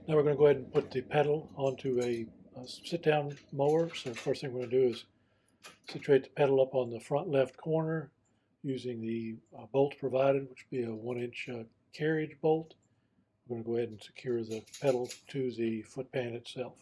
Now we're going to go ahead and put the pedal onto a sit-down mower. So the first thing we're going to do is situate the pedal up on the front left corner using the bolt provided, which would be a 1-inch carriage bolt. We're going to go ahead and secure the pedal to the foot pan itself.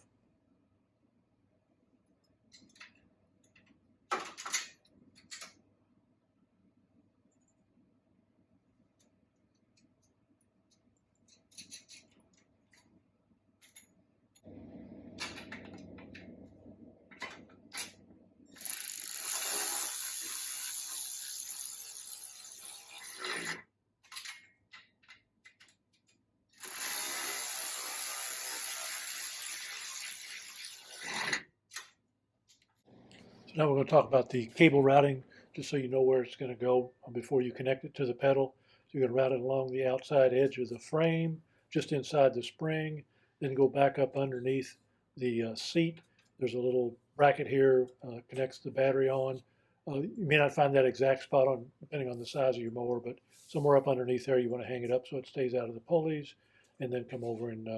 So now we're going to talk about the cable routing, just so you know where it's going to go before you connect it to the pedal. So you're going to route it along the outside edge of the frame, just inside the spring, then go back up underneath the seat. There's a little bracket here, connects the battery on. You may not find that exact spot on, depending on the size of your mower, but somewhere up underneath there you want to hang it up so it stays out of the pulleys, and then come over and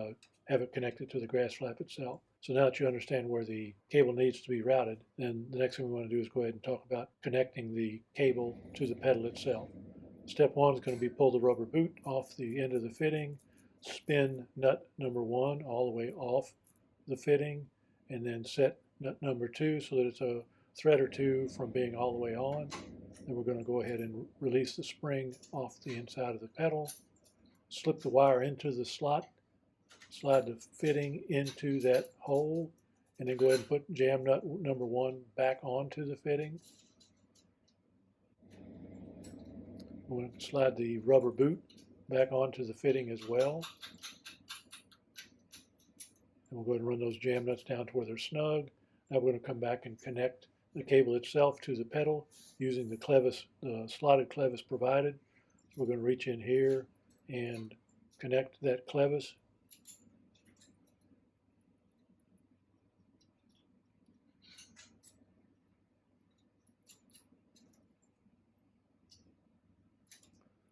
have it connected to the GrassFlap itself. So now that you understand where the cable needs to be routed, then the next thing we want to do is go ahead and talk about connecting the cable to the pedal itself. Step one is going to be pull the rubber boot off the end of the fitting, spin nut number 1 all the way off the fitting, and then set nut number 2 so that it's a thread or two from being all the way on. Then we're going to go ahead and release the spring off the inside of the pedal, slip the wire into the slot, slide the fitting into that hole, and then go ahead and put jam nut number 1 back onto the fitting. We're going to slide the rubber boot back onto the fitting as well. And we'll go ahead and run those jam nuts down to where they're snug. Now we're going to come back and connect the cable itself to the pedal using the clevis, the slotted clevis provided. So we're going to reach in here and connect that clevis.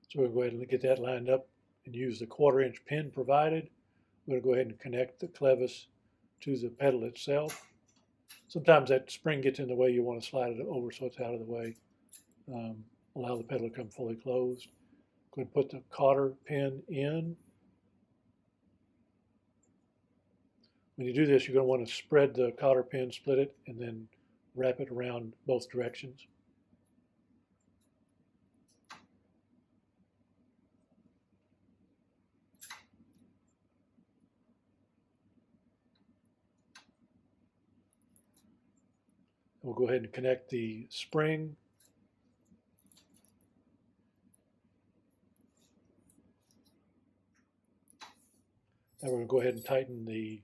So we'll go ahead and get that lined up and use the 1/4-inch pin provided. We're going to go ahead and connect the clevis to the pedal itself. Sometimes that spring gets in the way, you want to slide it over so it's out of the way. Allow the pedal to come fully closed. Go ahead and put the cotter pin in. When you do this, you're going to want to spread the cotter pin, split it, and then wrap it around both directions. We'll go ahead and connect the spring. Now we're going to go ahead and tighten the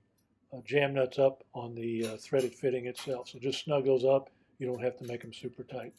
jam nuts up on the threaded fitting itself. So just snug those up. You don't have to make them super tight.